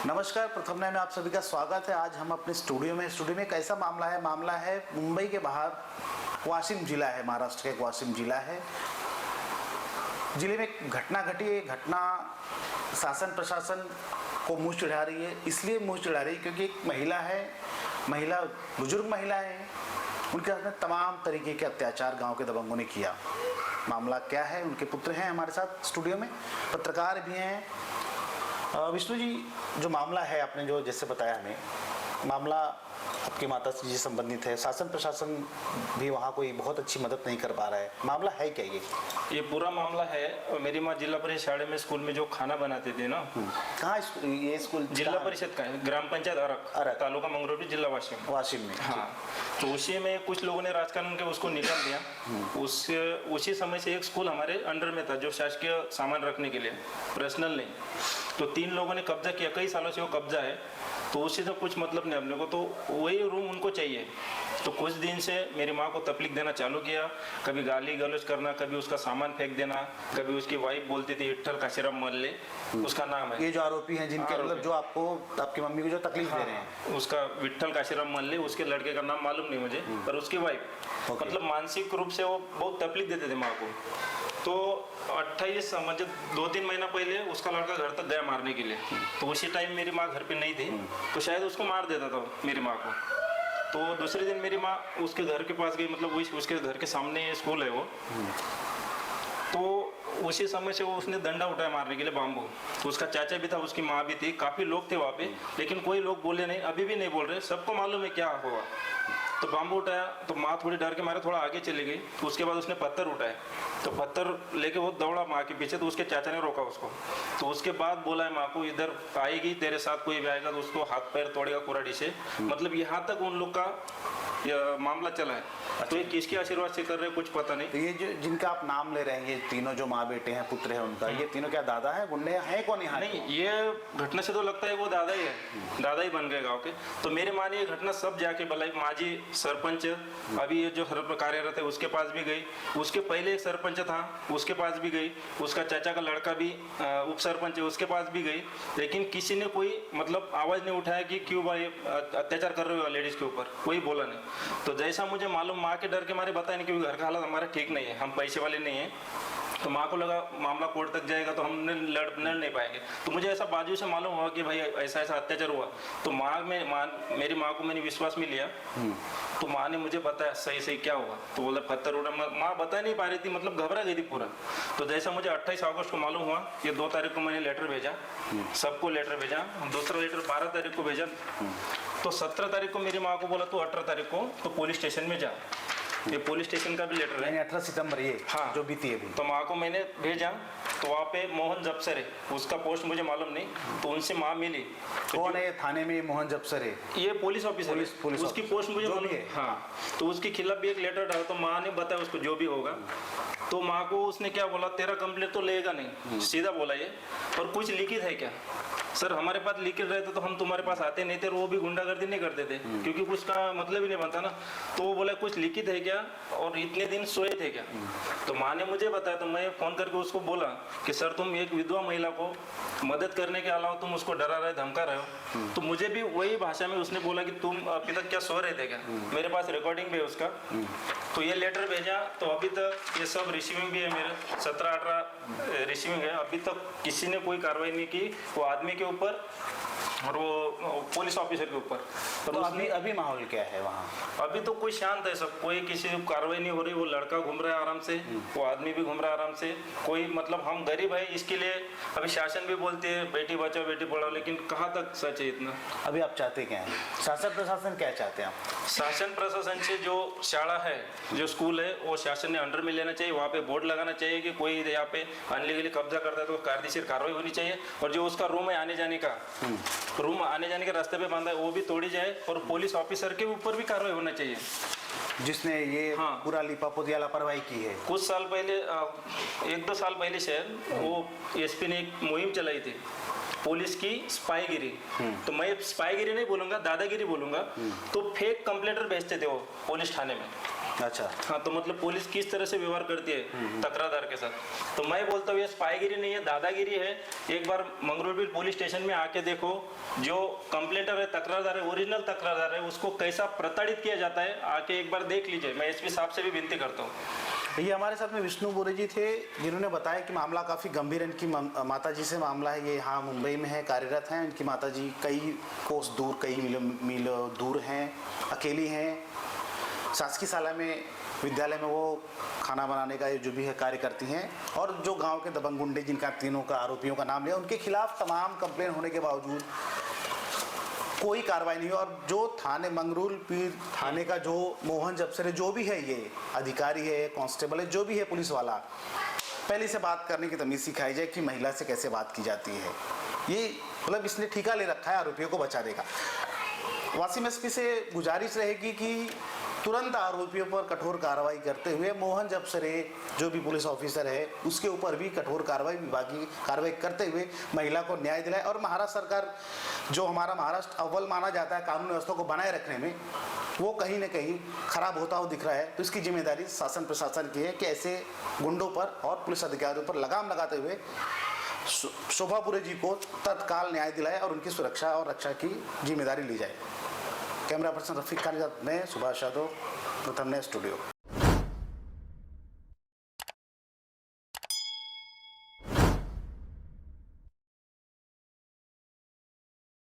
नमस्कार, प्रथम नए में आप सभी का स्वागत है। आज हम अपने स्टूडियो में एक ऐसा मामला है मुंबई के बाहर वाशिम जिला है, महाराष्ट्र के वाशिम जिला है। जिले में एक घटना घटी है। घटना शासन प्रशासन को मुँह चिढ़ा रही है। इसलिए मुँह चिढ़ा रही है क्योंकि एक महिला बुजुर्ग महिला है, उनके साथ में तमाम तरीके के अत्याचार गांव के दबंगों ने किया। मामला क्या है, उनके पुत्र हैं हमारे साथ स्टूडियो में, पत्रकार भी हैं। विष्णु जी, जो मामला है आपने जो जैसे बताया हमें, मामला आपकी माता जी से संबंधित है। शासन प्रशासन भी वहाँ कोई बहुत अच्छी मदद नहीं कर पा रहा है। मामला है क्या ये पूरा मामला है, मेरी माँ जिला परिषद शाळे में स्कूल में जो खाना बनाते थे ना। कहाँ ये स्कूल? जिला परिषद का है, ग्राम पंचायत अरक, तालुका मंगरोटी, जिला वाशिम में। हाँ, तो उसी में कुछ लोगों ने राजकारण के उसको निकाल दिया। उसी समय से एक स्कूल हमारे अंडर में था जो शासकीय सामान रखने के लिए, पर्सनल नहीं। तो 3 लोगों ने कब्जा किया, कई सालों से वो कब्जा है, तो उसी से कुछ मतलब नहीं अपने को, तो वही रूम उनको चाहिए। तो कुछ दिन से मेरी माँ को तकलीफ देना चालू किया, कभी गाली गलौज करना, कभी उसका सामान फेंक देना, कभी उसकी वाइफ बोलती थी विट्ठल काशीराम मल्ले, उसका नाम है। ये जो आरोपी हैं जिनके मतलब जो आपकी मम्मी को जो तकलीफ दे रहे हैं, उसका विट्ठल काशीराम मल्ले, उसके लड़के का नाम मालूम नहीं मुझे, पर उसकी वाइफ मतलब मानसिक रूप से वो बहुत तकलीफ देते थे माँ को। तो 28 समझ 2-3 महीना पहले उसका लड़का घर तक गया मारने के लिए। तो उसी टाइम मेरी माँ घर पे नहीं थी, तो शायद उसको मार देता था मेरी माँ को। तो दूसरे दिन मेरी माँ उसके घर के पास गई, मतलब उसके घर के सामने स्कूल है वो। तो उसी समय से वो उसने डंडा उठाया मारने के लिए, बाम्बू। तो उसका चाचा भी था, उसकी माँ भी थी, काफ़ी लोग थे वहाँ पे, लेकिन कोई लोग बोले नहीं, अभी भी नहीं बोल रहे, सबको मालूम है क्या हुआ। तो बाम्बू उठाया तो माँ थोड़ी डर के मारे थोड़ा आगे चली गई। तो उसके बाद उसने पत्थर उठाए, तो पत्थर लेके वो दौड़ा माँ के पीछे, तो उसके चाचा ने रोका उसको। तो उसके बाद बोला है माँ को, इधर आएगी तेरे साथ कोई भी आएगा तो उसको हाथ पैर तोड़ेगा कुराड़ी से। मतलब यहाँ तक उन लोग का मामला चला है। तो ये किसके आशीर्वाद से कर रहे हैं कुछ पता नहीं। तो ये जो जिनका आप नाम ले रहे हैं, ये तीनों जो माँ बेटे हैं, पुत्र है उनका, ये तीनों क्या दादा है, गुंडे हैं, कौन यहाँ? नहीं, ये घटना से तो लगता है वो दादा ही है, दादा ही बन गए गाँव के। तो मेरे माँ ने ये घटना सब जाके बुलाई, माजी सरपंच अभी ये जो कार्यरत है उसके पास भी गई, उसके पहले एक सरपंच था उसके पास भी गई, उसका चाचा का लड़का भी उप सरपंच है उसके पास भी गई, लेकिन किसी ने कोई मतलब आवाज़ नहीं उठाया कि क्यों भाई अत्याचार कर रहे हो लेडीज़ के ऊपर, कोई बोला नहीं। तो जैसा मुझे मालूम, माँ के डर के मारे बताया नहीं, क्योंकि घर का हालत हमारा ठीक नहीं है, हम पैसे वाले नहीं हैं। तो माँ को लगा मामला कोर्ट तक जाएगा तो हमने लड़ नहीं पाएंगे। तो मुझे ऐसा बाजू से मालूम हुआ कि भाई ऐसा अत्याचार हुआ। तो मेरी माँ को मैंने विश्वास में लिया। तो माँ ने मुझे बताया सही क्या हुआ। तो बोला पत्थर उड़ा, माँ बता नहीं पा रही थी, मतलब घबरा गई थी पूरा। तो जैसा मुझे 28 अगस्त को मालूम हुआ, ये 2 तारीख को मैंने लेटर भेजा, सबको लेटर भेजा, दूसरा लेटर 12 तारीख को भेजा। तो 17 तारीख को मेरी माँ को बोला तो 18 तारीख को तो पुलिस स्टेशन में जा। ये पुलिस स्टेशन का भी लेटर है, 18 सितंबर ये, हाँ, जो बीती है। तो माँ को मैंने भेजा, तो वहाँ पे मोहन जबसर है, उसका पोस्ट मुझे मालूम नहीं, तो उनसे माँ मिली। तो कौन है थाने में? मोहन जबसर है, ये पुलिस ऑफिसर, उसकी पोस्ट मुझे मालूम है। हाँ, तो उसके खिलाफ भी एक लेटर डाला, तो माँ ने बताया उसको जो भी होगा। तो माँ को उसने क्या बोला, तेरा कंप्लेंट तो लेगा नहीं, सीधा बोला ये। और कुछ लिखित है क्या? सर हमारे पास लिखित रहते तो हम तुम्हारे पास आते नहीं थे, वो भी गुंडागर्दी नहीं करते थे, क्योंकि कुछ का मतलब ही नहीं बनता ना। तो वो बोला कुछ लिखित है क्या, और इतने दिन सोए थे क्या? तो माँ ने मुझे बताया, तो मैं फोन करके उसको बोला कि सर तुम एक विधवा महिला को मदद करने के अलावा तुम उसको डरा रहे, धमका रहे हो। तो मुझे भी वही भाषा में उसने बोला कि तुम अभी तक क्या सो रहे थे क्या? मेरे पास रिकॉर्डिंग भी है उसका। तो ये लेटर भेजा, तो अभी तक ये सब रिसीविंग भी है मेरे, 17-18 रिसीविंग है। अभी तक किसी ने कोई कार्रवाई नहीं की, वो आदमी के ऊपर और वो पुलिस ऑफिसर के ऊपर। तो अभी माहौल क्या है वहाँ? अभी तो कोई शांत है सब, कोई किसी की कार्रवाई नहीं हो रही। वो लड़का घूम रहा है आराम से, वो आदमी भी घूम रहा है आराम से। कोई मतलब हम गरीब है, इसके लिए अभी शासन भी बोलते हैं बेटी बचाओ बेटी पढ़ाओ, लेकिन कहाँ तक सच है इतना? अभी आप चाहते क्या हैं? शासन प्रशासन क्या चाहते हैं आप? शासन प्रशासन से जो शाला है, जो स्कूल है, वो शासन ने अंडर में लेना चाहिए। वहाँ पे बोर्ड लगाना चाहिए कि कोई यहाँ पे अनलीगली कब्जा करता है तो कायदेशीर कार्रवाई होनी चाहिए। और जो उसका रूम है आने जाने का, रूम आने जाने के रास्ते पे बांधा है, वो भी तोड़ी जाए। और पुलिस ऑफिसर के ऊपर भी कार्रवाई होना चाहिए जिसने ये पूरा लिपापोती या लापरवाही की है। कुछ साल पहले 1-2 साल पहले शायद वो एसपी ने एक मुहिम चलाई थी, पुलिस की स्पाईगिरी। तो मैं स्पाईगिरी नहीं बोलूँगा, दादागिरी बोलूँगा। तो फेक कंप्लेंटर भेजते थे वो पुलिस थाने में, अच्छा। हाँ, तो मतलब पुलिस किस तरह से व्यवहार करती है तकरारदार के साथ। तो मैं बोलता हूँ ये स्पाईगिरी नहीं है, दादागिरी है। एक बार मंगरूल पुलिस स्टेशन में आके देखो, जो कंप्लेंटर है, तकरारदार है, ओरिजिनल तकरारदार है, उसको कैसा प्रताड़ित किया जाता है, आके एक बार देख लीजिए। मैं एसपी साहब से भी विनती करता हूँ। ये हमारे साथ में विष्णु बोरे जी थे, जिन्होंने बताया कि मामला काफ़ी गंभीर है। इनकी माता जी से मामला है, ये यहाँ मुंबई में है, कार्यरत हैं। इनकी माता जी कई कोस दूर, कई मील दूर हैं, अकेली हैं। शासकीय शाला में, विद्यालय में वो खाना बनाने का जो भी है कार्य करती हैं। और जो गांव के दबंग गुंडे, जिनका तीनों का आरोपियों का नाम लिया, उनके खिलाफ तमाम कंप्लेन होने के बावजूद कोई कार्रवाई नहीं हुई। और जो थाने मंगरूल पीर थाने का जो मोहन जबसरे जो भी है, ये अधिकारी है, कांस्टेबल है, जो भी है पुलिस वाला, पहले से बात करने की तमीज़ सिखाई जाए कि महिला से कैसे बात की जाती है। ये मतलब इसने ठिका ले रखा है आरोपियों को बचाने का। वासिम एसपी से गुजारिश रहेगी कि तुरंत आरोपियों पर कठोर कार्रवाई करते हुए मोहन जबसरे जो भी पुलिस ऑफिसर है उसके ऊपर भी कठोर कार्रवाई, विभागीय कार्रवाई करते हुए महिला को न्याय दिलाए। और महाराष्ट्र सरकार, जो हमारा महाराष्ट्र अव्वल माना जाता है कानून व्यवस्था को बनाए रखने में, वो कहीं न कहीं खराब होता हुआ दिख रहा है। तो इसकी जिम्मेदारी शासन प्रशासन की है कि ऐसे गुंडों पर और पुलिस अधिकारियों पर लगाम लगाते हुए शोभापुरे जी को तत्काल न्याय दिलाए और उनकी सुरक्षा और रक्षा की जिम्मेदारी ली जाए। कैमरा पर्सन रफीक खान के साथ मैं सुभाष यादव, प्रथम न्याय स्टूडियो।